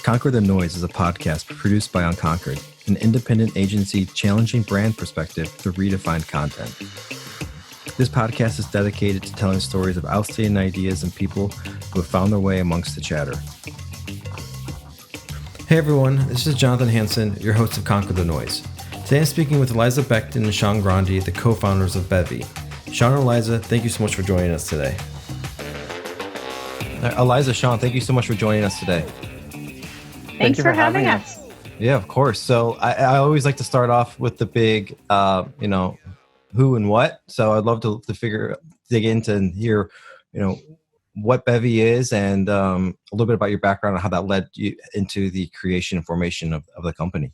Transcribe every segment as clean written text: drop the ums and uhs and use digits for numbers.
Conquer the Noise is a podcast produced by Unconquered, an independent agency challenging brand perspective through redefined content. This podcast is dedicated to telling stories of outstanding ideas and people who have found their way amongst the chatter. Hey everyone, this is Jonathan Hansen, your host of Conquer the Noise. Today I'm speaking with Eliza Becton and Grundy, the co-founders of Bevi. Sean and Eliza, thank you so much for joining us today. Eliza, Sean, thank you so much for joining us today. Thanks for having us. Yeah, of course. So I always like to start off with the big, who and what. So I'd love to dig into and hear, what Bevi is and a little bit about your background and how that led you into the creation and formation of the company.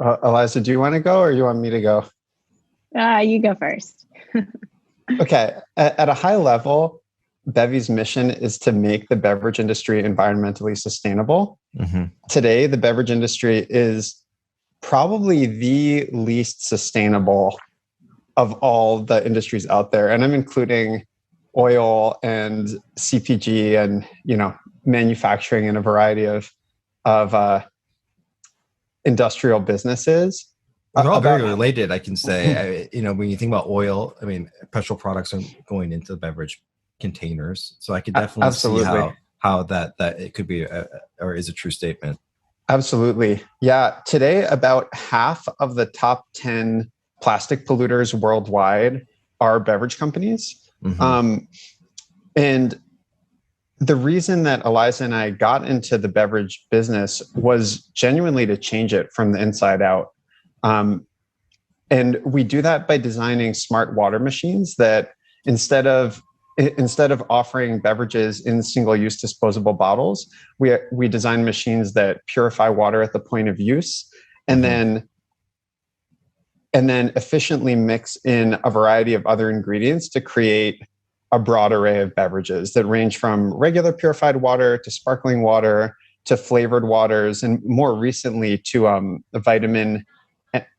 Eliza, do you want to go or you want me to go? You go first. Okay. At a high level, Bevi's mission is to make the beverage industry environmentally sustainable. Mm-hmm. Today, the beverage industry is probably the least sustainable of all the industries out there. And I'm including oil and CPG and, manufacturing and a variety of industrial businesses. They're all very related, I can say. When you think about oil, petrol products are going into the beverage containers. So I could definitely see how that it could be or is a true statement. Absolutely. Yeah. Today, about half of the top 10 plastic polluters worldwide are beverage companies. Mm-hmm. And the reason that Eliza and I got into the beverage business was genuinely to change it from the inside out. And we do that by designing smart water machines that instead of offering beverages in single-use disposable bottles, we design machines that purify water at the point of use, and then efficiently mix in a variety of other ingredients to create a broad array of beverages that range from regular purified water to sparkling water to flavored waters, and more recently to vitamin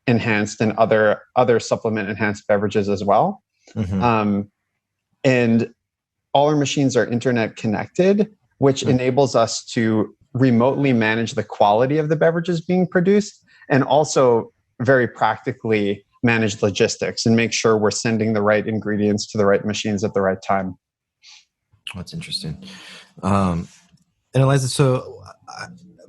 enhanced and other supplement enhanced beverages as well. Mm-hmm. And all our machines are internet connected, which enables us to remotely manage the quality of the beverages being produced and also very practically manage logistics and make sure we're sending the right ingredients to the right machines at the right time. That's interesting. And Eliza, so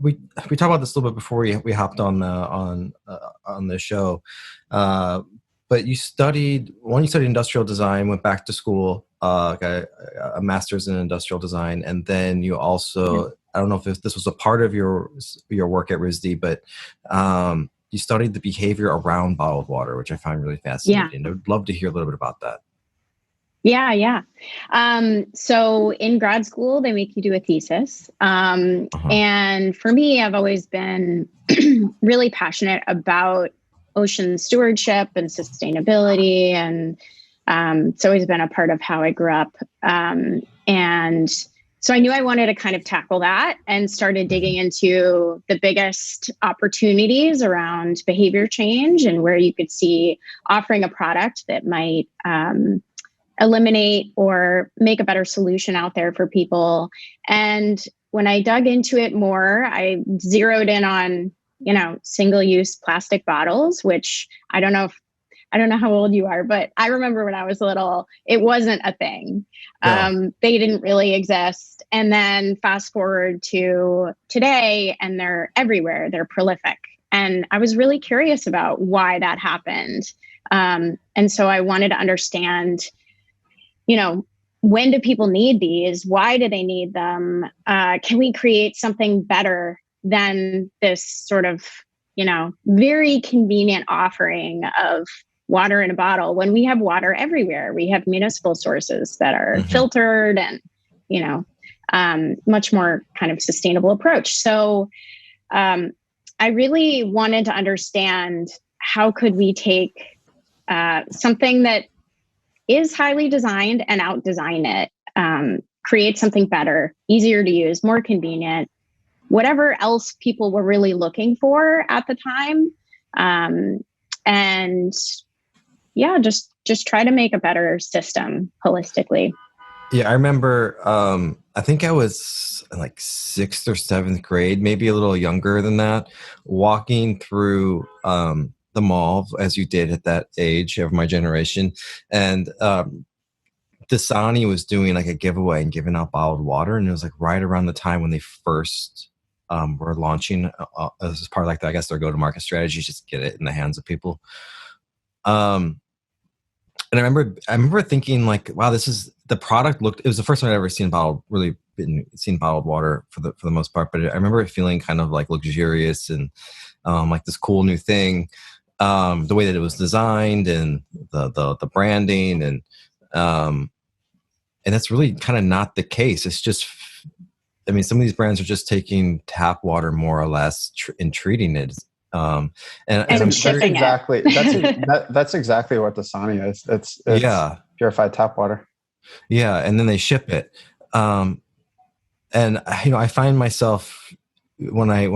we talked about this a little bit before we hopped on the show. But you studied industrial design, went back to school, got a master's in industrial design, and then you also, I don't know if this was a part of your work at RISD, but you studied the behavior around bottled water, which I find really fascinating. Yeah. I'd love to hear a little bit about that. Yeah. So in grad school, they make you do a thesis. And for me, I've always been really passionate about ocean stewardship and sustainability. And it's always been a part of how I grew up. And so I knew I wanted to kind of tackle that and started digging into the biggest opportunities around behavior change and where you could see offering a product that might eliminate or make a better solution out there for people. And when I dug into it more, I zeroed in on single-use plastic bottles, which I don't know how old you are, but I remember when I was little, it wasn't a thing. Yeah. They didn't really exist. And then fast forward to today and they're everywhere. They're prolific. And I was really curious about why that happened. And so I wanted to understand, when do people need these? Why do they need them? Can we create something better than this sort of, very convenient offering of water in a bottle when we have water everywhere? We have municipal sources that are filtered and, much more kind of sustainable approach. So I really wanted to understand how could we take something that is highly designed and out-design it, create something better, easier to use, more convenient, whatever else people were really looking for at the time. And just try to make a better system holistically. Yeah, I remember. I think I was in like sixth or seventh grade, maybe a little younger than that, walking through the mall as you did at that age of my generation, and Dasani was doing like a giveaway and giving out bottled water, and it was like right around the time when they first were launching as part of like I guess their go-to-market strategy, just get it in the hands of people. Um, and I remember thinking like, wow, this is the product looked. It was the first time I'd ever seen seen bottled water for the most part. But I remember it feeling kind of like luxurious and like this cool new thing. The way that it was designed and the branding um, and that's really kind of not the case. It's just, I mean, some of these brands are just taking tap water more or less and treating it. And I'm shipping exactly that's exactly what Dasani is. It's yeah, purified tap water. yeah, and then they ship it. And I find myself when I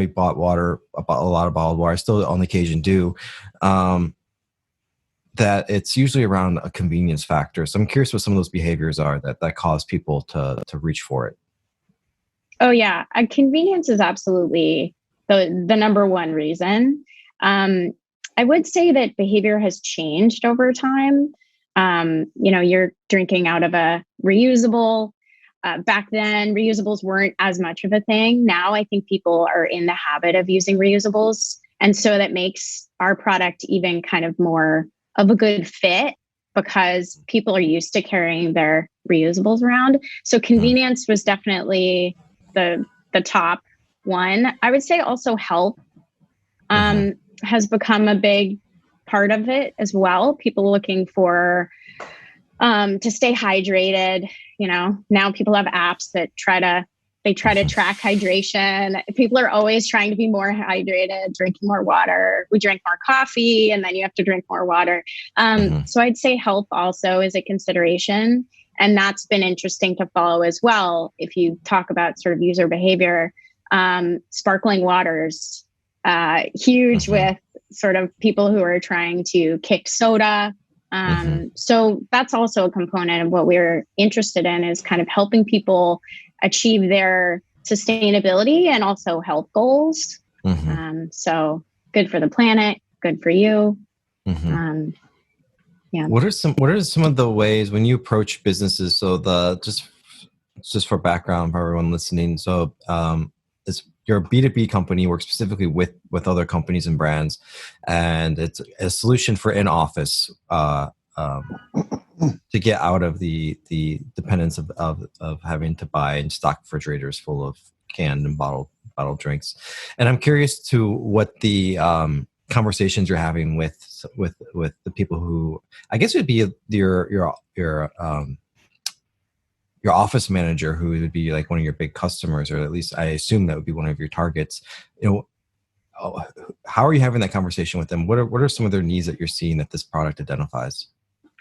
bought water, about a lot of bottled water, I still on occasion do. That it's usually around a convenience factor. So I'm curious what some of those behaviors are that cause people to reach for it. Oh yeah, convenience is absolutely the number one reason. I would say that behavior has changed over time. You're drinking out of a reusable. Back then, reusables weren't as much of a thing. Now I think people are in the habit of using reusables. And so that makes our product even kind of more of a good fit because people are used to carrying their reusables around. So convenience was definitely the top one. I would say also health has become a big part of it as well. People looking for to stay hydrated. Now people have apps that try to track hydration. People are always trying to be more hydrated, drinking more water. We drink more coffee and then you have to drink more water. So I'd say health also is a consideration. And that's been interesting to follow as well. If you talk about sort of user behavior, sparkling waters, huge with sort of people who are trying to kick soda. So that's also a component of what we're interested in, is kind of helping people achieve their sustainability and also health goals. So good for the planet, good for you. Yeah. What are some of the ways when you approach businesses? So just for background for everyone listening. So you're a B2B company, you work specifically with other companies and brands, and it's a solution for in-office to get out of the dependence of having to buy and stock refrigerators full of canned and bottled drinks. And I'm curious to what the conversations you're having with the people who, I guess it would be your office manager, who would be like one of your big customers, or at least I assume that would be one of your targets. How are you having that conversation with them? What are some of their needs that you're seeing that this product identifies?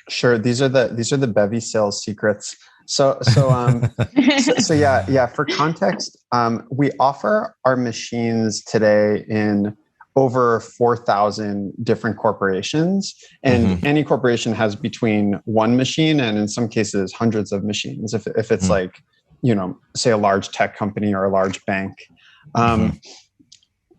Sure, these are the Bevi sales secrets. So yeah. For context, we offer our machines today in over 4,000 different corporations, and any corporation has between one machine and in some cases hundreds of machines. If it's like, say a large tech company or a large bank,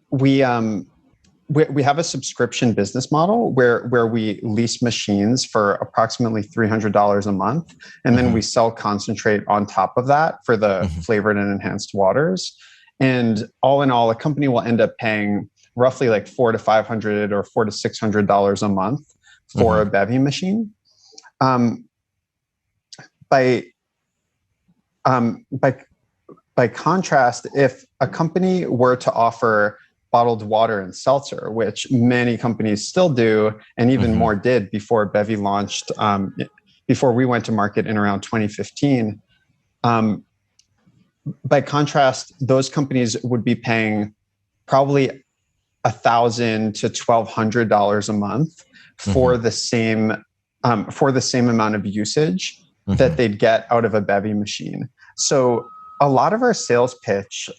we have a subscription business model where we lease machines for approximately $300 a month, and then we sell concentrate on top of that for the flavored and enhanced waters. And all in all, a company will end up paying roughly like $400 to $500 or $400 to $600 a month for a Bevi machine. By contrast, if a company were to offer bottled water and seltzer, which many companies still do, and even more did before Bevi launched, before we went to market in around 2015. By contrast, those companies would be paying probably $1,000 to $1,200 a month for the same amount of usage that they'd get out of a Bevi machine. So a lot of our sales pitch,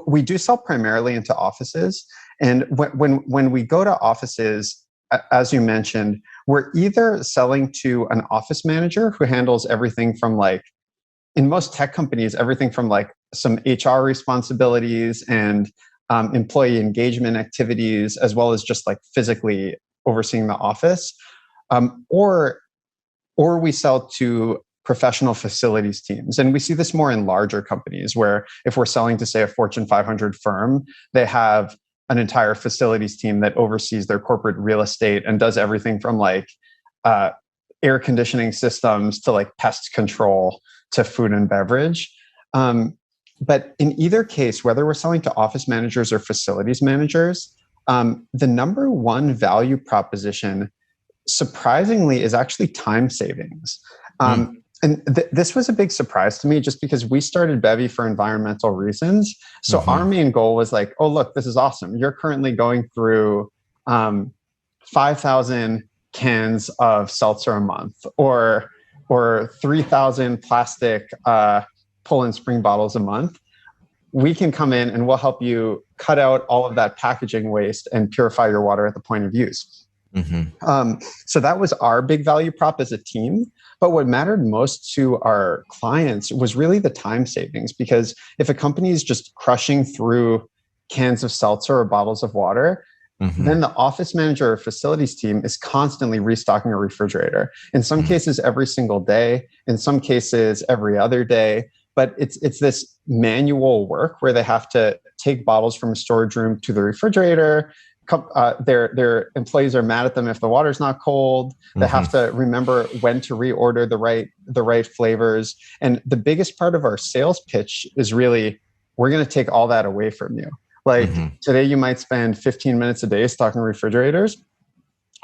we do sell primarily into offices, and when we go to offices, as you mentioned, we're either selling to an office manager who handles everything from like, in most tech companies, everything from like some HR responsibilities and employee engagement activities, as well as just like physically overseeing the office, or we sell to professional facilities teams. And we see this more in larger companies where if we're selling to, say, a Fortune 500 firm, they have an entire facilities team that oversees their corporate real estate and does everything from like air conditioning systems to like pest control to food and beverage. But in either case, whether we're selling to office managers or facilities managers, the number one value proposition, surprisingly, is actually time savings. And this was a big surprise to me just because we started Bevi for environmental reasons. So our main goal was like, oh, look, this is awesome. You're currently going through 5,000 cans of seltzer a month or 3,000 plastic pull and spring bottles a month. We can come in and we'll help you cut out all of that packaging waste and purify your water at the point of use. So that was our big value prop as a team. But what mattered most to our clients was really the time savings, because if a company is just crushing through cans of seltzer or bottles of water, then the office manager or facilities team is constantly restocking a refrigerator. In some cases, every single day. In some cases, every other day. But it's this manual work where they have to take bottles from a storage room to the refrigerator. Their employees are mad at them if the water's not cold. They have to remember when to reorder the right flavors. And the biggest part of our sales pitch is really, we're going to take all that away from you. Like today, you might spend 15 minutes a day stocking refrigerators.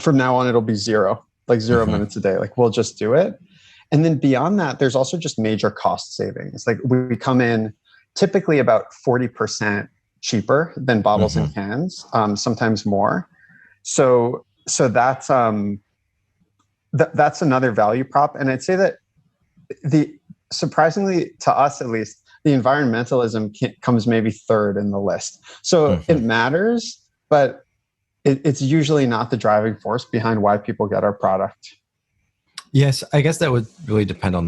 From now on, it'll be zero minutes a day. Like we'll just do it. And then beyond that, there's also just major cost savings. Like we come in typically about 40% cheaper than bottles and cans, sometimes more. So that's that's another value prop. And I'd say that surprisingly to us at least, the environmentalism comes maybe third in the list. So it matters, but it's usually not the driving force behind why people get our product. Yes, I guess that would really depend on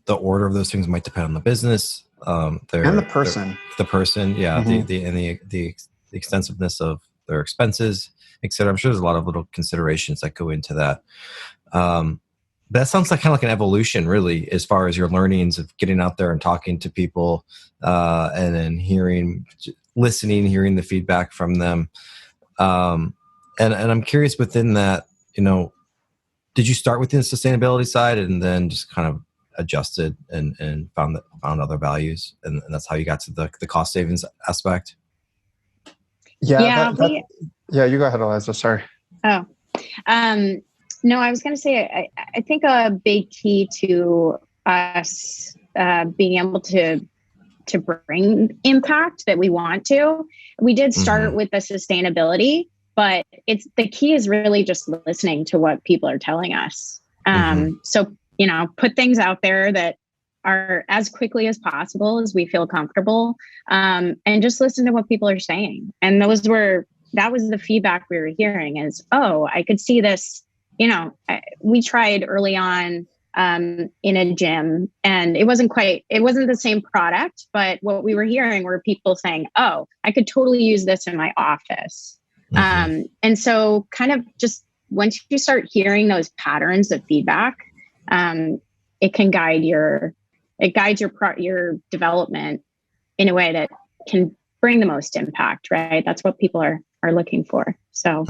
the order of those things. Might depend on the business, and the person. The person, yeah, the extensiveness of their expenses, etc. I'm sure there's a lot of little considerations that go into that. That sounds like kind of like an evolution, really, as far as your learnings of getting out there and talking to people, and then listening, hearing the feedback from them. And I'm curious within that, did you start within the sustainability side and then just kind of adjusted and found other values, and that's how you got to the cost savings aspect? Yeah, you go ahead, Eliza. Sorry. Oh, no, I was going to say, I think a big key to us being able to bring impact that we want to, we did start with the sustainability, but the key is really just listening to what people are telling us. So, put things out there that are as quickly as possible as we feel comfortable, and just listen to what people are saying. And that was the feedback we were hearing is, oh, I could see this. We tried early on in a gym, and it wasn't the same product, but what we were hearing were people saying, oh, I could totally use this in my office. And so kind of just once you start hearing those patterns of feedback, it can guide your development in a way that can bring the most impact, right? That's what people are looking for. So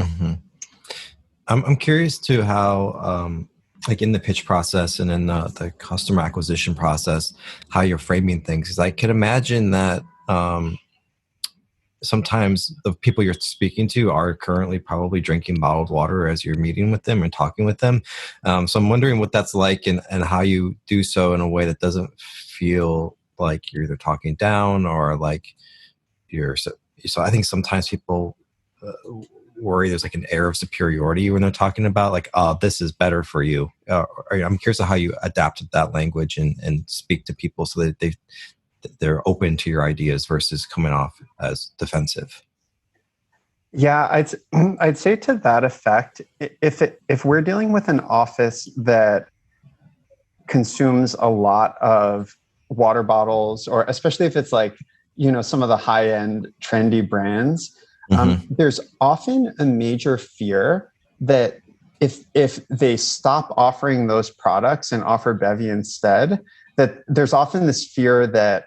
I'm curious too how, like in the pitch process and in the customer acquisition process, how you're framing things. Because I can imagine that sometimes the people you're speaking to are currently probably drinking bottled water as you're meeting with them and talking with them. So I'm wondering what that's like and how you do so in a way that doesn't feel like you're either talking down or like you're. So I think sometimes people worry there's like an air of superiority when they're talking about like, oh, this is better for you. I'm curious of how you adapted that language and speak to people so that they're open to your ideas versus coming off as defensive. Yeah, I'd say to that effect, if we're dealing with an office that consumes a lot of water bottles, or especially if it's like, some of the high end trendy brands, there's often a major fear that if they stop offering those products and offer Bevi instead, that there's often this fear that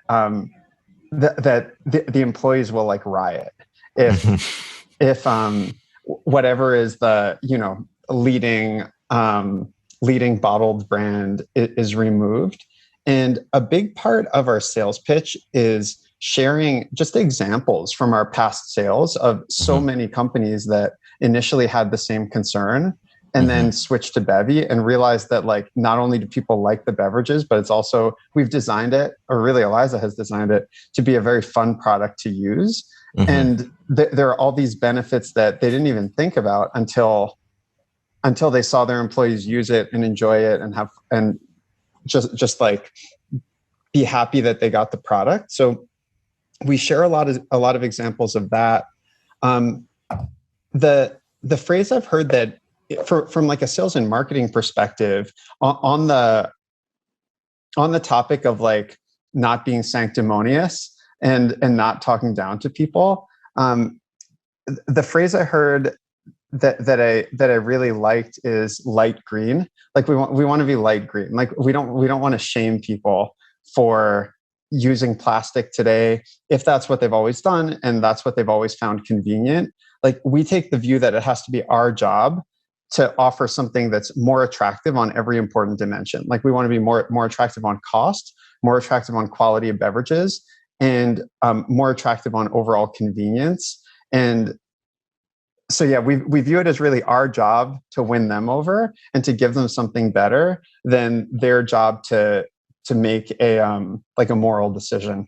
that the employees will like riot if whatever is the leading leading bottled brand is removed. And a big part of our sales pitch is sharing just examples from our past sales of so many companies that initially had the same concern and then switched to Bevi and realized that like not only do people like the beverages, but it's also we've designed it, or really Eliza has designed it to be a very fun product to use. And there are all these benefits that they didn't even think about until they saw their employees use it and enjoy it and just like be happy that they got the product. So we share a lot of examples of that. The phrase I've heard that from like a sales and marketing perspective on the topic of like not being sanctimonious and not talking down to people. The phrase I heard that I really liked is light green. Like we want to be light green. Like we don't want to shame people for using plastic today if that's what they've always done and that's what they've always found convenient. Like we take the view that it has to be our job to offer something that's more attractive on every important dimension. Like we want to be more attractive on cost, more attractive on quality of beverages, and more attractive on overall convenience. And so yeah, we view it as really our job to win them over and to give them something better than their job to make a like a moral decision.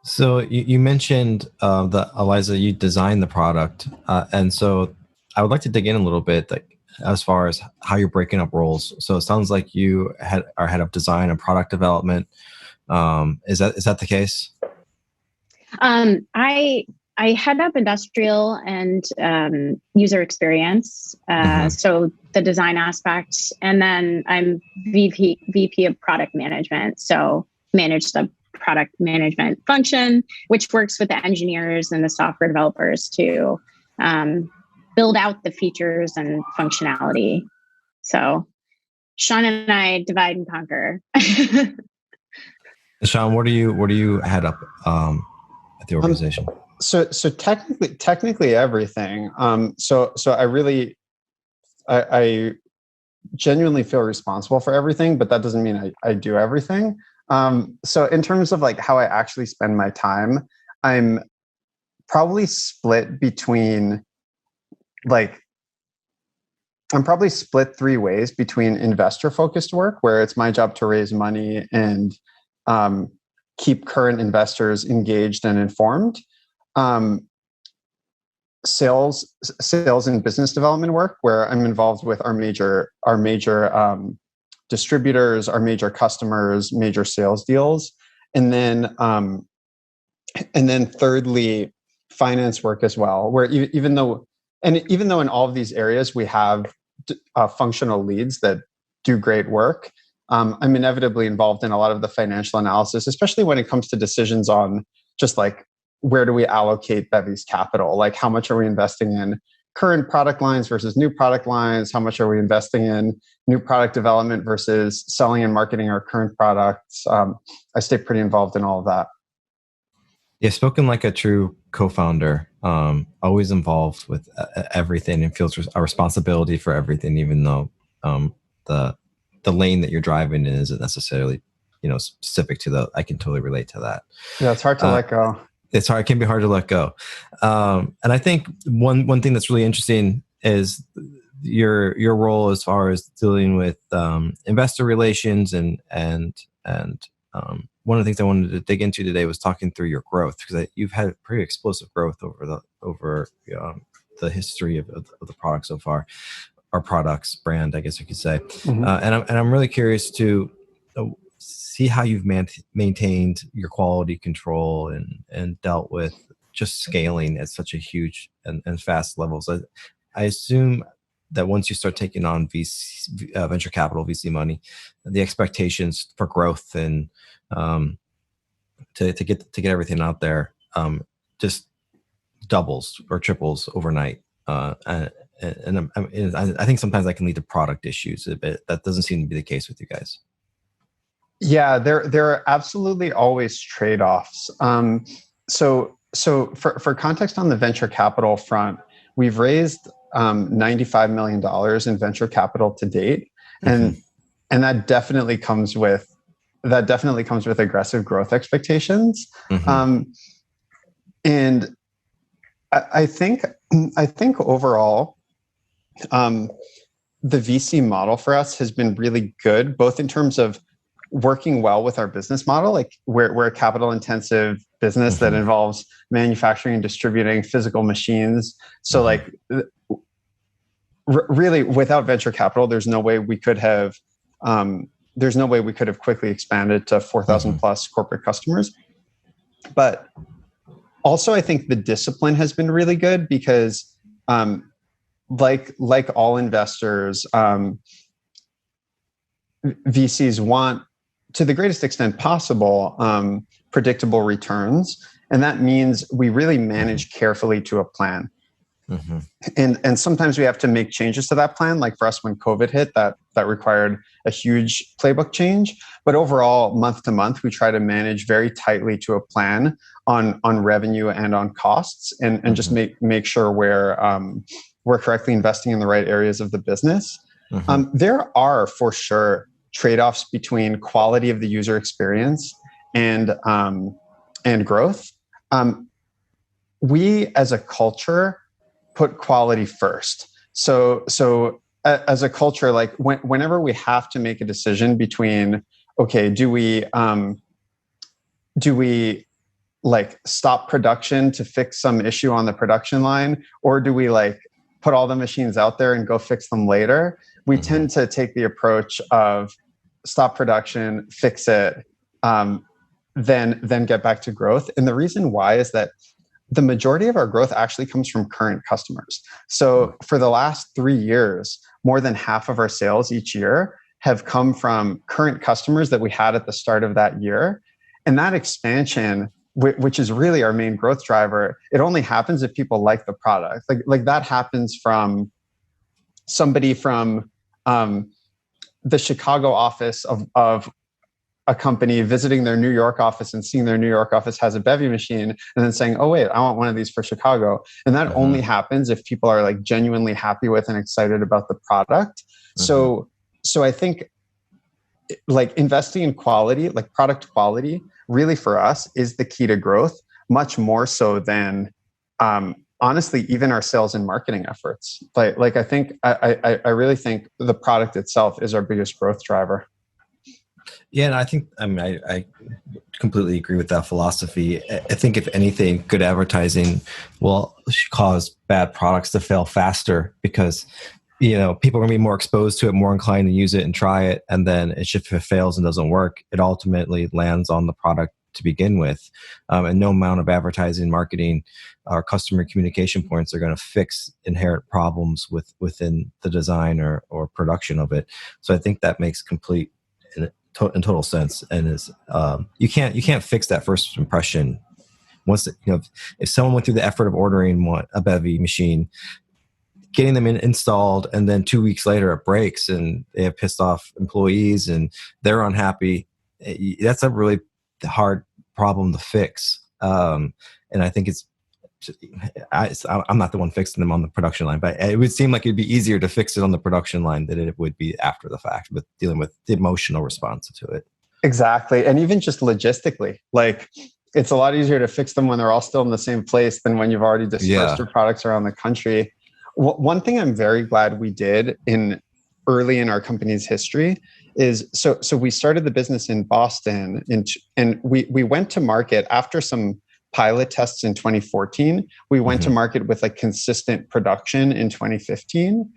So you mentioned that Eliza, you designed the product, and so I would like to dig in a little bit, like as far as how you're breaking up roles. So it sounds like you are head of design and product development. Is that the case? I head up industrial and user experience, so the design aspect, and then I'm VP of product management, so manage the product management function, which works with the engineers and the software developers to build out the features and functionality. So Sean and I divide and conquer. Sean, what do you head up at the organization? So technically everything. So I genuinely feel responsible for everything, but that doesn't mean I do everything. So in terms of like how I actually spend my time, I'm probably split between I'm probably split three ways between investor focused work, where it's my job to raise money and keep current investors engaged and informed. Sales and business development work, where I'm involved with our major distributors, our major customers, major sales deals, and then thirdly, finance work as well. Where even though in all of these areas we have functional leads that do great work, I'm inevitably involved in a lot of the financial analysis, especially when it comes to decisions on just like where do we allocate Bevi's capital? Like how much are we investing in current product lines versus new product lines? How much are we investing in new product development versus selling and marketing our current products? I stay pretty involved in all of that. Yeah, spoken like a true co-founder, always involved with everything and feels a responsibility for everything, even though the lane that you're driving in isn't necessarily, specific to I can totally relate to that. Yeah, it's hard to let go. It's hard. It can be hard to let go. And I think one thing that's really interesting is your role as far as dealing with investor relations and one of the things I wanted to dig into today was talking through your growth, because you've had pretty explosive growth over the history of the product so far, our products brand, I guess you could say. And I'm really curious to see how you've maintained your quality control and dealt with just scaling at such a huge and fast levels. I assume that once you start taking on venture capital, VC money, the expectations for growth and to get everything out there just doubles or triples overnight. And I think sometimes that can lead to product issues. But that doesn't seem to be the case with you guys. Yeah, there are absolutely always trade-offs. So for context on the venture capital front, we've raised $95 million in venture capital to date, and that definitely comes with aggressive growth expectations. And I think overall, the VC model for us has been really good, both in terms of working well with our business model. Like we're a capital intensive business that involves manufacturing and distributing physical machines. So like really without venture capital, there's no way we could have quickly expanded to 4,000 plus corporate customers. But also I think the discipline has been really good because like all investors, VCs want, to the greatest extent possible, predictable returns. And that means we really manage carefully to a plan. And sometimes we have to make changes to that plan. Like for us, when COVID hit, that required a huge playbook change. But overall, month to month, we try to manage very tightly to a plan on revenue and on costs, and just make sure we're correctly investing in the right areas of the business. There are for sure trade-offs between quality of the user experience and growth. We as a culture put quality first. So as a culture, like whenever we have to make a decision between, okay, do we like stop production to fix some issue on the production line, or do we like put all the machines out there and go fix them later? We tend to take the approach of stop production, fix it, then get back to growth. And the reason why is that the majority of our growth actually comes from current customers. So for the last 3 years, more than half of our sales each year have come from current customers that we had at the start of that year. And that expansion, which is really our main growth driver, it only happens if people like the product. Like that happens from somebody from the Chicago office of a company visiting their New York office and seeing their New York office has a Bevi machine and then saying, oh wait, I want one of these for Chicago. And that only happens if people are like genuinely happy with and excited about the product. So I think like investing in quality, like product quality, really for us is the key to growth, much more so than honestly, even our sales and marketing efforts. Like I think, I really think the product itself is our biggest growth driver. Yeah, and I completely agree with that philosophy. I think if anything, good advertising will cause bad products to fail faster because, people are going to be more exposed to it, more inclined to use it and try it. And then if it fails and doesn't work, it ultimately lands on the product to begin with. And no amount of advertising, marketing, or customer communication points are going to fix inherent problems within the design or production of it. So I think that makes complete and total sense, and is you can't fix that first impression. Once if someone went through the effort of ordering a Bevi machine, getting them installed, and then 2 weeks later it breaks and they have pissed off employees and they're unhappy, that's a really hard problem to fix. And I think I'm not the one fixing them on the production line, but it would seem like it'd be easier to fix it on the production line than it would be after the fact, with dealing with the emotional response to it. Exactly. And even just logistically, like it's a lot easier to fix them when they're all still in the same place than when you've already dispersed your products around the country. One thing I'm very glad we did early in our company's history is, so we started the business in Boston and we went to market after some pilot tests in 2014. We went to market with like consistent production in 2015.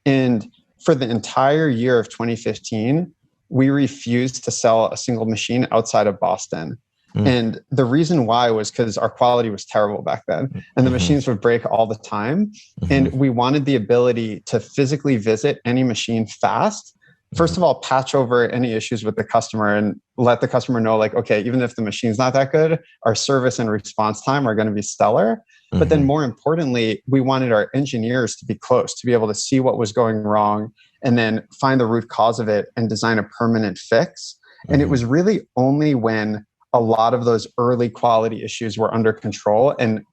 And for the entire year of 2015, we refused to sell a single machine outside of Boston. And the reason why was because our quality was terrible back then, and the machines would break all the time. And we wanted the ability to physically visit any machine fast. First of all, patch over any issues with the customer and let the customer know, like, okay, even if the machine's not that good, our service and response time are going to be stellar. But then more importantly, we wanted our engineers to be close, to be able to see what was going wrong and then find the root cause of it and design a permanent fix. And it was really only when a lot of those early quality issues were under control and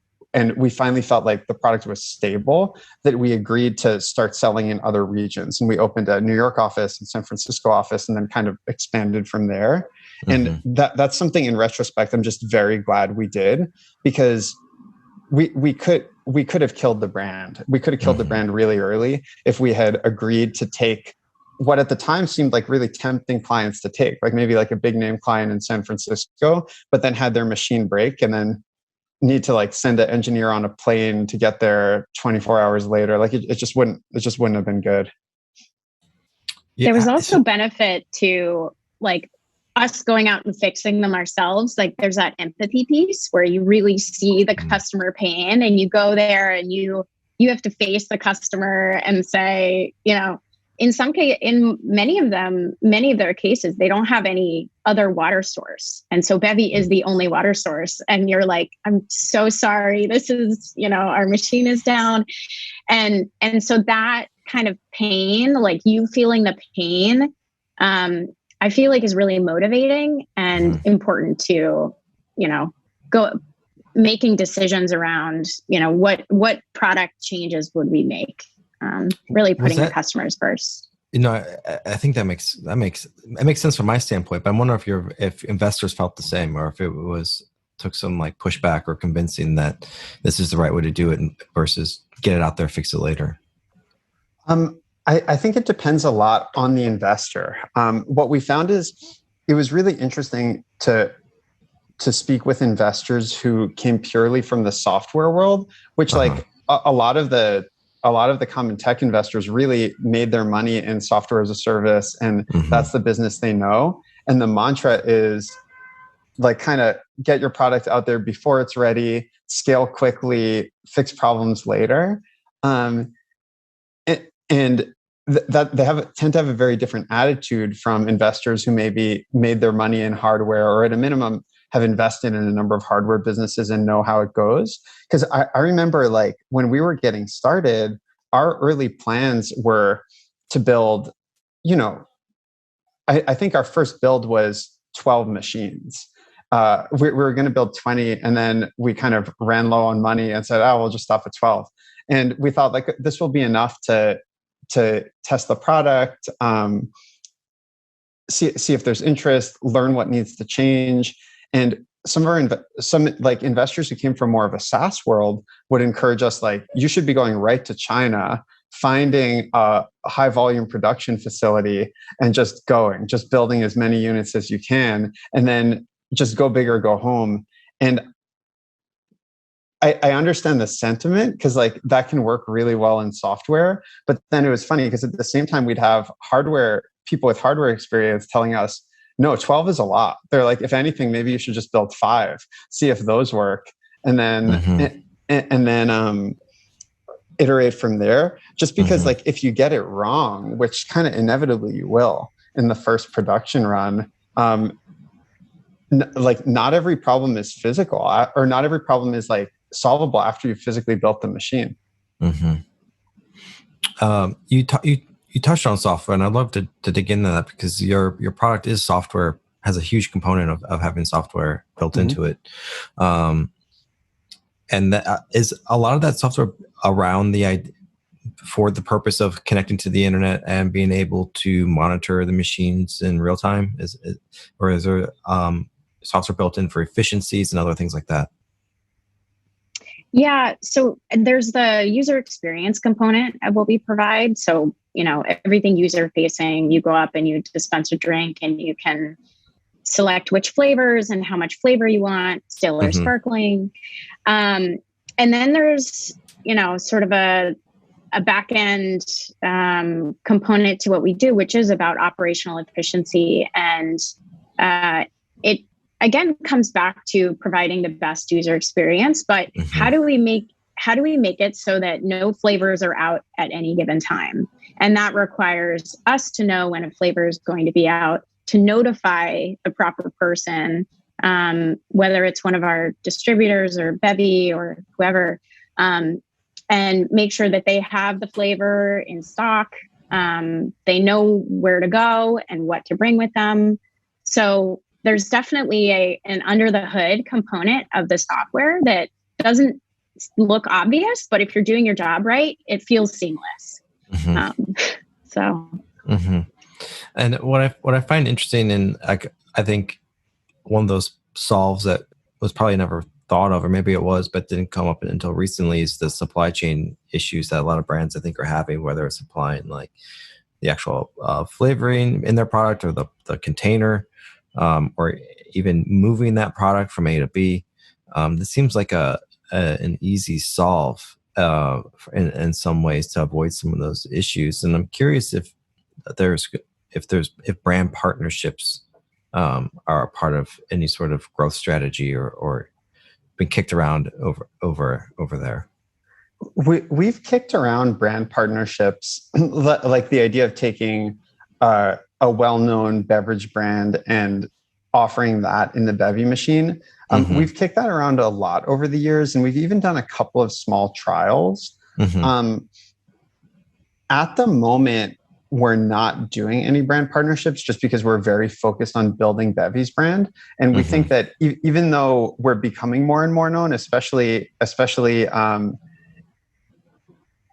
we finally felt like the product was stable that we agreed to start selling in other regions. And we opened a New York office and San Francisco office and then kind of expanded from there. And that's something in retrospect, I'm just very glad we did, because we could have killed the brand. We could have killed the brand really early if we had agreed to take what at the time seemed like really tempting clients to take, like maybe like a big name client in San Francisco, but then had their machine break and then need to like send an engineer on a plane to get there 24 hours later. Like it just wouldn't have been good. Yeah, there was also benefit to like us going out and fixing them ourselves. Like there's that empathy piece where you really see the customer pain and you go there and you have to face the customer and say, you know, in many of their cases, they don't have any other water source. And so Bevi is the only water source. And you're like, I'm so sorry. This is, you know, our machine is down. And so that kind of pain, like you feeling the pain, I feel like is really motivating and important to, you know, go making decisions around, you know, what product changes would we make? Really putting the customers first. You know, I think that makes sense from my standpoint. But I'm wondering if investors felt the same, or if it took some like pushback or convincing that this is the right way to do it versus get it out there, fix it later. I think it depends a lot on the investor. What we found is it was really interesting to speak with investors who came purely from the software world, which like a lot of the common tech investors really made their money in software as a service, and that's the business they know. And the mantra is like kind of get your product out there before it's ready, scale quickly, fix problems later. And that they tend to have a very different attitude from investors who maybe made their money in hardware, or at a minimum have invested in a number of hardware businesses and know how it goes. Because I remember like when we were getting started, our early plans were to build, you know, I think our first build was 12 machines. We were going to build 20, and then we kind of ran low on money and said, oh, we'll just stop at 12. And we thought like this will be enough to test the product, see if there's interest, learn what needs to change. And some like investors who came from more of a SaaS world would encourage us, like, you should be going right to China, finding a high volume production facility and just building as many units as you can, and then just go big or go home. And I understand the sentiment, because like that can work really well in software. But then it was funny because at the same time we'd have people with hardware experience telling us, no, 12 is a lot. They're like, if anything, maybe you should just build 5, see if those work, and then and then iterate from there. Just because like if you get it wrong, which kind of inevitably you will in the first production run, like not every problem is physical, or not every problem is like solvable after you physically built the machine. You touched on software, and I'd love to dig into that, because your product is software, has a huge component of having software built into it. And that is a lot of that software around for the purpose of connecting to the internet and being able to monitor the machines in real time. Or is there software built in for efficiencies and other things like that? Yeah, so there's the user experience component of what we provide. So, you know, everything user facing, you go up and you dispense a drink and you can select which flavors and how much flavor you want, still or sparkling. And then there's, you know, sort of a back end component to what we do, which is about operational efficiency. And again, comes back to providing the best user experience, but how do we make it so that no flavors are out at any given time? And that requires us to know when a flavor is going to be out, to notify the proper person, whether it's one of our distributors or Bevi or whoever, and make sure that they have the flavor in stock. They know where to go and what to bring with them. So there's definitely an under the hood component of the software that doesn't look obvious, but if you're doing your job right, it feels seamless. And what I find interesting, and I think one of those solves that was probably never thought of, or maybe it was, but didn't come up until recently, is the supply chain issues that a lot of brands I think are having, whether it's supplying like the actual flavoring in their product or the container, or even moving that product from A to B. This seems like an easy solve in some ways to avoid some of those issues. And I'm curious if brand partnerships are a part of any sort of growth strategy or been kicked around over there. We've kicked around brand partnerships, like the idea of taking a well-known beverage brand and offering that in the Bevi machine. We've kicked that around a lot over the years, and we've even done a couple of small trials. At the moment, we're not doing any brand partnerships just because we're very focused on building Bevi's brand. And we think that even though we're becoming more and more known, especially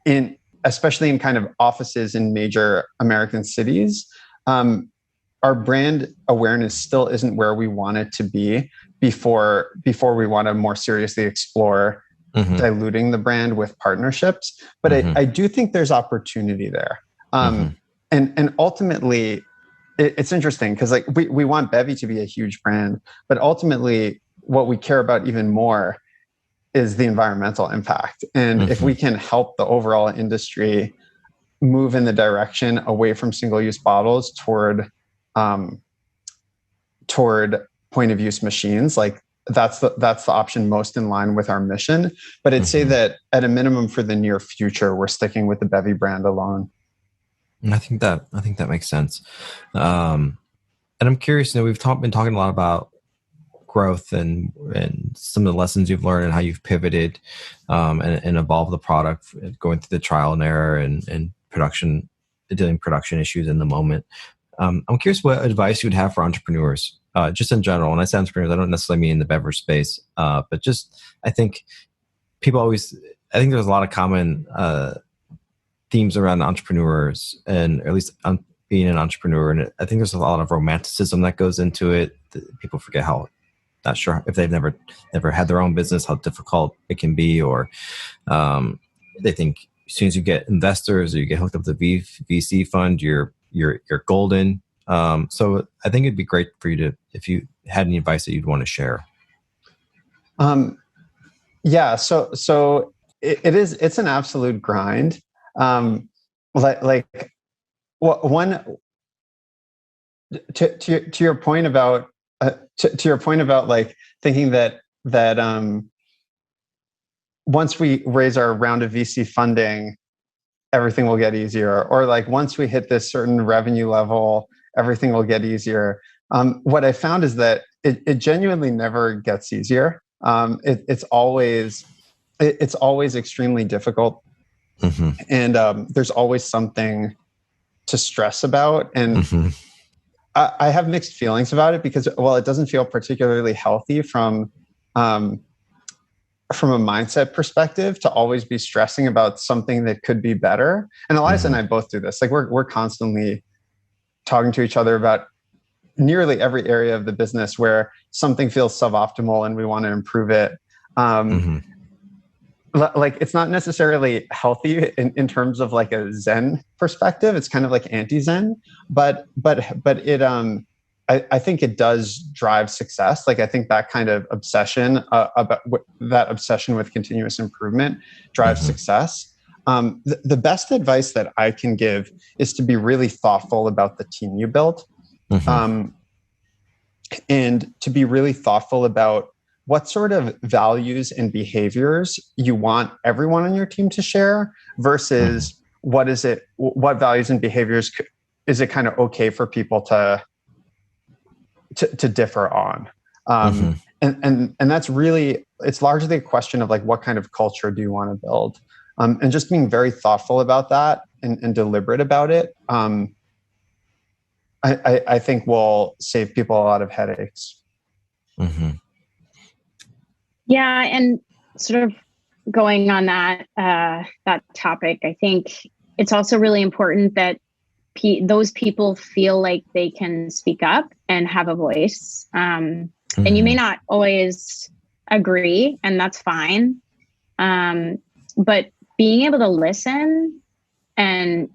in kind of offices in major American cities, our brand awareness still isn't where we want it to be before we want to more seriously explore diluting the brand with partnerships. But I do think there's opportunity there. And ultimately, it's interesting because like we want Bevi to be a huge brand, but ultimately what we care about even more is the environmental impact. And if we can help the overall industry move in the direction away from single-use bottles toward point-of-use machines, like that's the option most in line with our mission. But I'd say that at a minimum for the near future, we're sticking with the Bevi brand alone. I think that makes sense. And I'm curious, we've been talking a lot about growth and some of the lessons you've learned and how you've pivoted and evolved the product, going through the trial and error and production, dealing production issues in the moment. I'm curious what advice you would have for entrepreneurs, just in general. When I say entrepreneurs, I don't necessarily mean in the beverage space, but just I think there's a lot of common themes around entrepreneurs, and or at least being an entrepreneur. And I think there's a lot of romanticism that goes into it. People forget how, not sure if they've never had their own business, how difficult it can be, or they think as soon as you get investors or you get hooked up to the VC fund, you're golden. So I think it'd be great for you if you had any advice that you'd want to share. Yeah. So it's an absolute grind. To your point about like thinking that once we raise our round of VC funding, everything will get easier, or like once we hit this certain revenue level, everything will get easier. What I found is that it genuinely never gets easier. It's always extremely difficult. And there's always something to stress about. And I have mixed feelings about it because, well, it doesn't feel particularly healthy from a mindset perspective to always be stressing about something that could be better. And Eliza and I both do this. Like we're constantly talking to each other about nearly every area of the business where something feels suboptimal and we want to improve it. Like it's not necessarily healthy in terms of like a Zen perspective. It's kind of like anti-Zen, but it I think it does drive success. Like I think that kind of obsession that obsession with continuous improvement drives success. The best advice that I can give is to be really thoughtful about the team you built. and to be really thoughtful about what sort of values and behaviors you want everyone on your team to share versus what values and behaviors is it kind of okay for people to differ on. And that's really, it's largely a question of like, what kind of culture do you want to build? And just being very thoughtful about that and deliberate about it, I think will save people a lot of headaches. Yeah, and sort of going on that topic, I think it's also really important that those people feel like they can speak up and have a voice. And you may not always agree, and that's fine. But being able to listen and,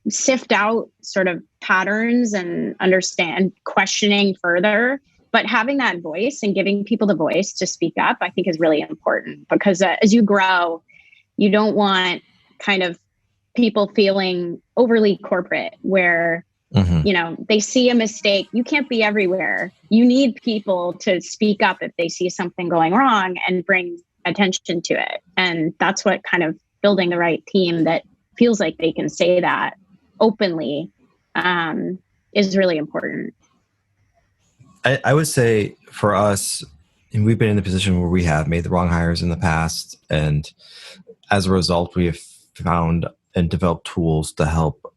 sift out sort of patterns and understand, questioning further, but having that voice and giving people the voice to speak up, I think is really important, because as you grow, you don't want kind of people feeling overly corporate where, they see a mistake. You can't be everywhere. You need people to speak up if they see something going wrong and bring attention to it. And that's what kind of building the right team that feels like they can say that openly is really important. I would say for us, and we've been in the position where we have made the wrong hires in the past. And as a result, we have found and developed tools to help,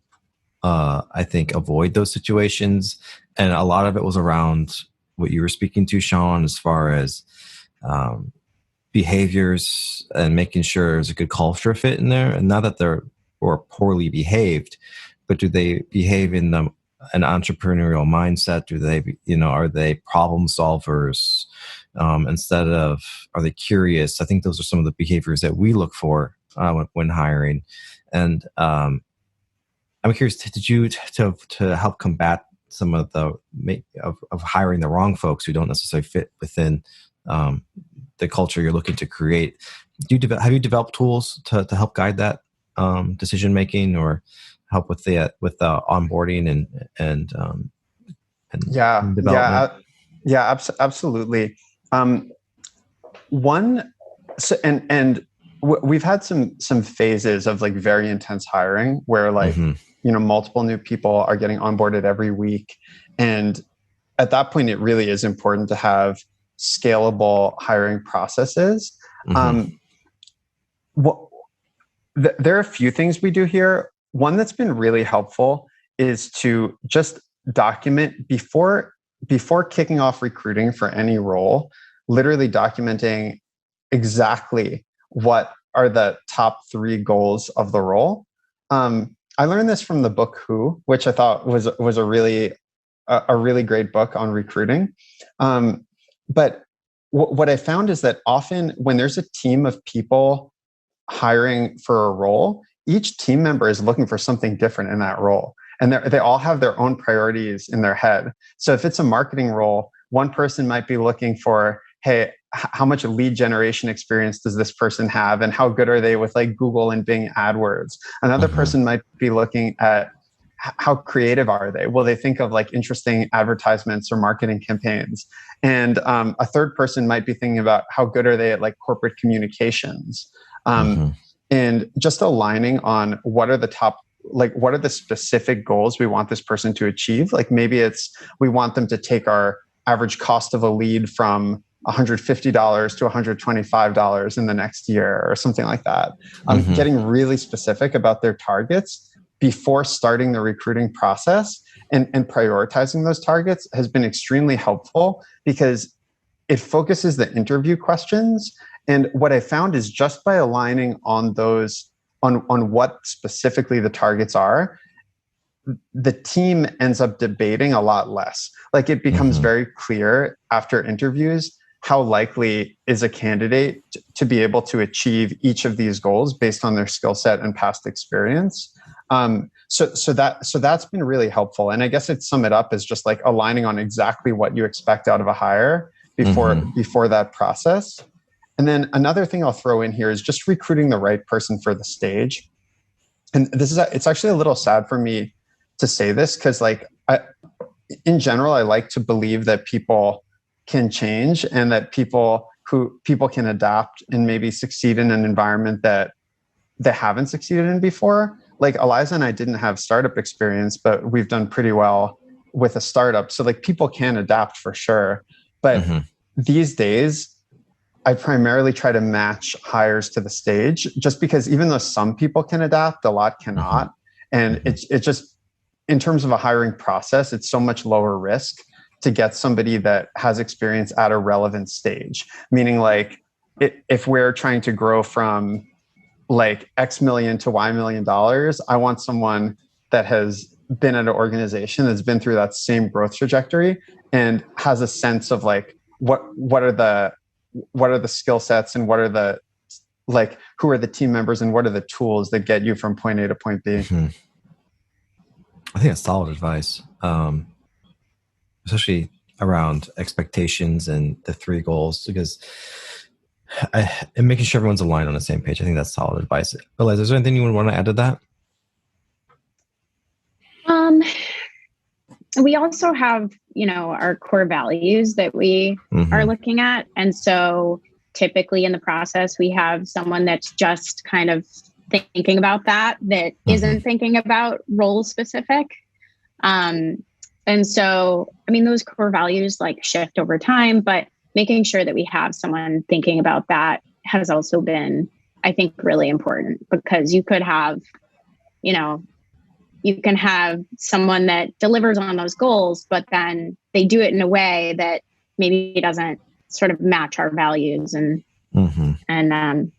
I think, avoid those situations. And a lot of it was around what you were speaking to, Sean, as far as behaviors and making sure there's a good culture fit in there. And not that they're or poorly behaved, but do they behave in an entrepreneurial mindset? Do they, are they problem solvers instead of, are they curious? I think those are some of the behaviors that we look for when hiring. And I'm curious, did you to help combat some of the of hiring the wrong folks who don't necessarily fit within the culture you're looking to create? Have you developed tools to help guide that decision making, or help with the onboarding and development? Absolutely. We've had some phases of like very intense hiring where like multiple new people are getting onboarded every week, and at that point it really is important to have scalable hiring processes. There are a few things we do here. One that's been really helpful is to just document before kicking off recruiting for any role, literally documenting exactly what are the top 3 goals of the role. I learned this from the book Who, which I thought was a really great book on recruiting. But what I found is that often when there's a team of people hiring for a role, each team member is looking for something different in that role. And they all have their own priorities in their head. So if it's a marketing role, one person might be looking for, hey, how much lead generation experience does this person have? And how good are they with like Google and Bing AdWords? Another person might be looking at how creative are they? Will they think of like interesting advertisements or marketing campaigns? And a third person might be thinking about how good are they at like corporate communications? And just aligning on what are the specific goals we want this person to achieve. Like maybe it's, we want them to take our average cost of a lead from $150 to $125 in the next year or something like that. Getting really specific about their targets before starting the recruiting process and prioritizing those targets has been extremely helpful, because it focuses the interview questions. And what I found is just by aligning on those, on what specifically the targets are, the team ends up debating a lot less. Like it becomes very clear after interviews how likely is a candidate to be able to achieve each of these goals based on their skill set and past experience. So that's been really helpful. And I guess I'd sum it up as just like aligning on exactly what you expect out of a hire before that process. And then another thing I'll throw in here is just recruiting the right person for the stage. And it's actually a little sad for me to say this, because like in general, I like to believe that people can change and that people can adapt and maybe succeed in an environment that they haven't succeeded in before. Like Eliza and I didn't have startup experience, but we've done pretty well with a startup. So like people can adapt for sure. But these days, I primarily try to match hires to the stage, just because even though some people can adapt, a lot cannot. And it's just, in terms of a hiring process, it's so much lower risk to get somebody that has experience at a relevant stage. Meaning like if we're trying to grow from like X million to Y million dollars, I want someone that has been at an organization that's been through that same growth trajectory and has a sense of like, what are the skill sets and what are the, like, who are the team members and what are the tools that get you from point A to point B? I think that's solid advice, especially around expectations and the 3 goals, because and making sure everyone's aligned on the same page. I think that's solid advice. Eliza, is there anything you would want to add to that? We also have, our core values that we are looking at. And so typically in the process, we have someone that's just kind of thinking about that isn't thinking about role specific. And so, those core values like shift over time, but making sure that we have someone thinking about that has also been, I think, really important, because you could have, you can have someone that delivers on those goals, but then they do it in a way that maybe doesn't sort of match our values. And then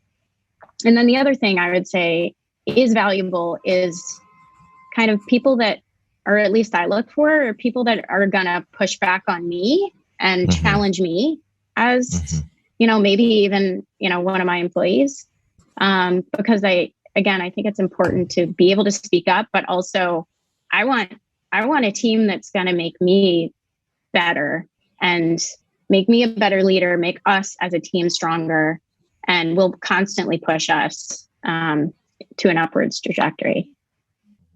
the other thing I would say is valuable is kind of people that, or at least I look for, are people that are going to push back on me and challenge me as, maybe even, one of my employees. Because I think it's important to be able to speak up, but also I want a team that's going to make me better and make me a better leader, make us as a team stronger, and will constantly push us to an upwards trajectory.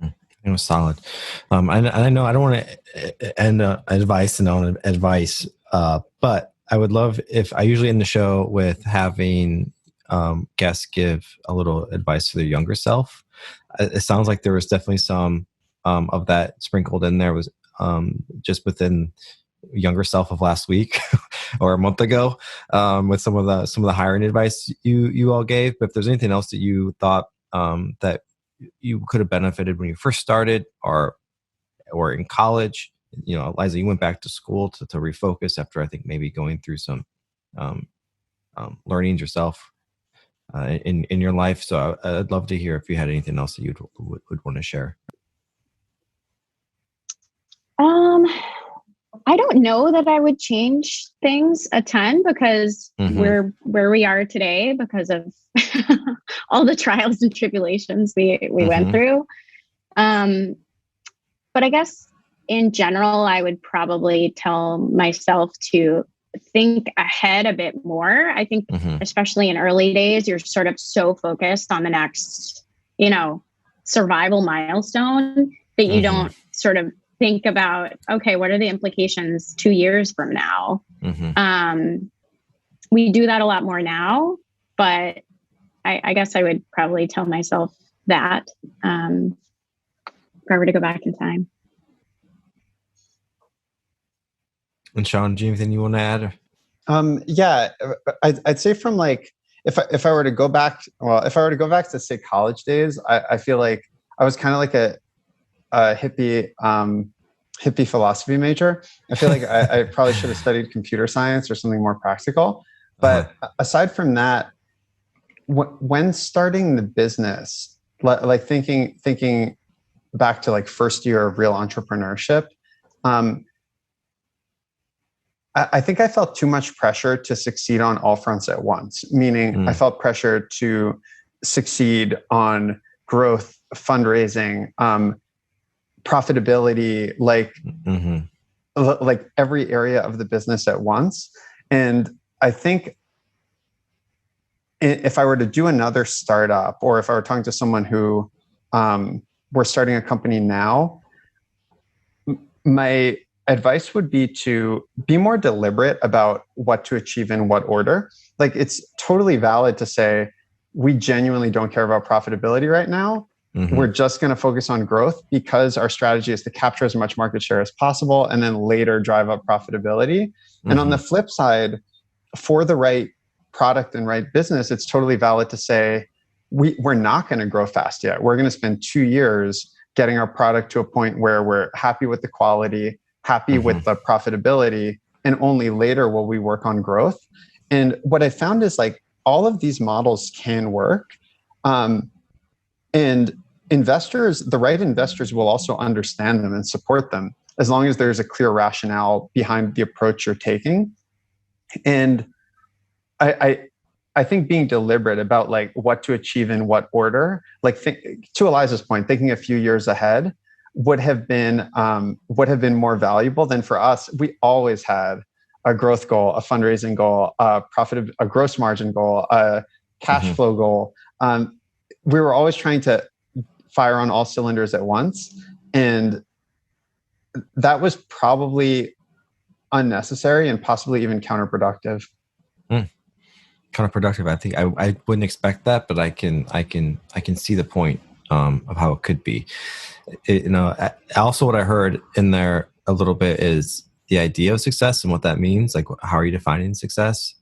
It was solid. I know I don't want to end advice and on advice, but I would love if I usually end the show with having guests give a little advice to their younger self. It sounds like there was definitely some of that sprinkled in there, was just within younger self of last week or a month ago, with some of the hiring advice you all gave. But if there's anything else that you thought that you could have benefited when you first started or in college, Eliza, you went back to school to refocus after, I think, maybe going through some learnings yourself in your life. So I'd love to hear if you had anything else that you would want to share. I don't know that I would change things a ton, because we're where we are today because of all the trials and tribulations we went through. But I guess in general, I would probably tell myself to think ahead a bit more. I think especially in early days, you're sort of so focused on the next, survival milestone that you don't sort of think about, okay, what are the implications 2 years from now? We do that a lot more now, but I guess I would probably tell myself that if I were to go back in time. And Sean, do you have anything you want to add? Yeah, I'd say from like, if I were to go back to say college days, I feel like I was kind of like a hippie philosophy major. I feel like I probably should have studied computer science or something more practical. But aside from that, when starting the business, like thinking back to like first year of real entrepreneurship, I think I felt too much pressure to succeed on all fronts at once, meaning I felt pressure to succeed on growth, fundraising, profitability, like every area of the business at once. And I think if I were to do another startup, or if I were talking to someone who we're starting a company now, my advice would be to be more deliberate about what to achieve in what order. Like, it's totally valid to say, we genuinely don't care about profitability right now. Mm-hmm. We're just going to focus on growth because our strategy is to capture as much market share as possible and then later drive up profitability. Mm-hmm. And on the flip side, for the right product and right business, it's totally valid to say, we're not going to grow fast yet. We're going to spend 2 years getting our product to a point where we're happy with the quality, happy Mm-hmm. with the profitability, and only later will we work on growth. And what I found is, like, all of these models can work. And investors, the right investors, will also understand them and support them as long as there's a clear rationale behind the approach you're taking. And I think being deliberate about, like, what to achieve in what order, like, to Eliza's point, thinking a few years ahead would have been more valuable than for us. We always had a growth goal, a fundraising goal, a gross margin goal, a cash Mm-hmm. flow goal. We were always trying to fire on all cylinders at once, and that was probably unnecessary and possibly even counterproductive. Counterproductive. I think I wouldn't expect that, but I can see the point of how it could be. Also what I heard in there a little bit is the idea of success and what that means. Like, how are you defining success?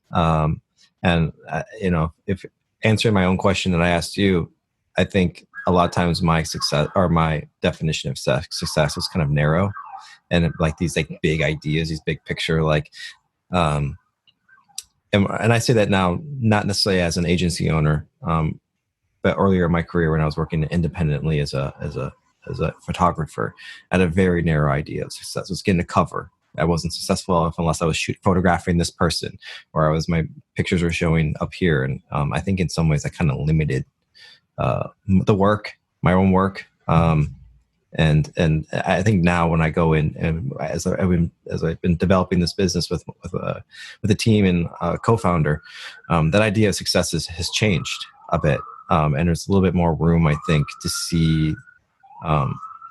If answering my own question that I asked you, I think a lot of times my success or my definition of success is kind of narrow, and like these like big ideas, these big picture, like, and I say that now, not necessarily as an agency owner, but earlier in my career when I was working independently as a photographer, I had a very narrow idea of success. It was getting a cover. I wasn't successful unless I was photographing this person, or my pictures were showing up here. And I think in some ways I kind of limited the work, my own work. And I think now when I go in, and as I've been developing this business with a team and a co-founder, that idea of success has changed a bit. And there's a little bit more room, I think, to see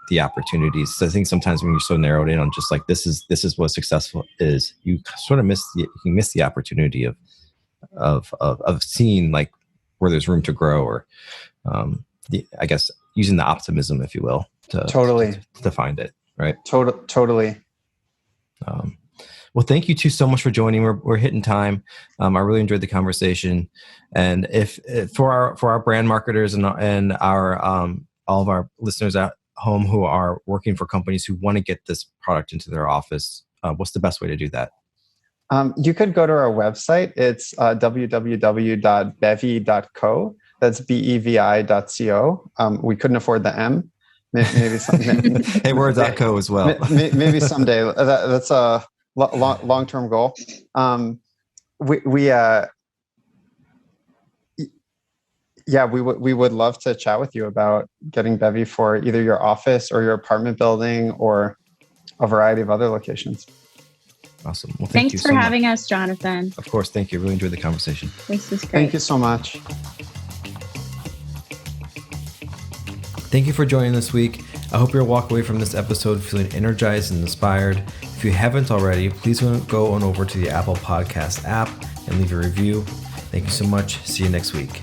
the opportunities. So I think sometimes when you're so narrowed in on just like this is what successful is, you sort of miss the opportunity of seeing like where there's room to grow, or I guess using the optimism, if you will, to find it, right? Totally. Well, thank you two so much for joining. We're hitting time. I really enjoyed the conversation, and if for our brand marketers and our all of our listeners at home who are working for companies who want to get this product into their office, what's the best way to do that? You could go to our website. It's www.bevi.co. That's bevi.co. We couldn't afford the M. Maybe someday. Hey, we're .co as well. Maybe someday. That's a long-term goal. We would love to chat with you about getting Bevi for either your office or your apartment building or a variety of other locations. Awesome. Well, thanks for having us, Jonathan. Of course. Thank you. Really enjoyed the conversation. This was great. Thank you so much. Thank you for joining this week. I hope you'll walk away from this episode feeling energized and inspired. If you haven't already, please go on over to the Apple Podcast app and leave a review. Thank you so much. See you next week.